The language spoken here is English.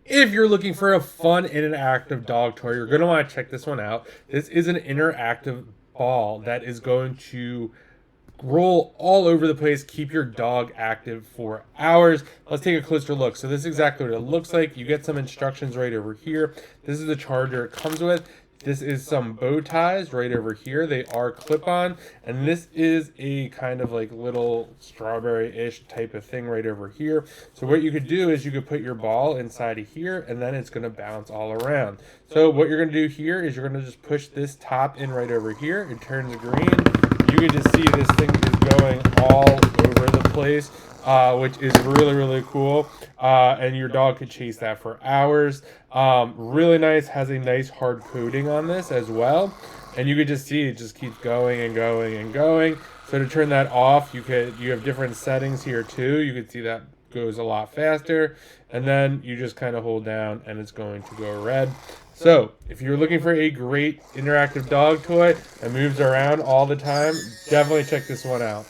If you're looking for a fun interactive dog toy, you're going to want to check this one out. This is an interactive ball that is going to roll all over the place, keep your dog active for hours. Let's take a closer look. So this is exactly what it looks like. You get some instructions right over here. This is the charger it comes with. This is some bow ties right over here. They are clip-on, and this is a kind of like little strawberry-ish type of thing right over here. So what you could do is you could put your ball inside of here, and then it's going to bounce all around. So what you're going to do here is you're going to just push this top in right over here. It turns green. You can just see this thing is going all over the place, which is really, really cool. And your dog could chase that for hours. Really nice, has a nice hard coating on this as well. And you could just see it just keeps going and going and going. So to turn that off, you have different settings here too. You can see that goes a lot faster, and then you just kind of hold down and it's going to go red. So if you're looking for a great interactive dog toy that moves around all the time, definitely check this one out.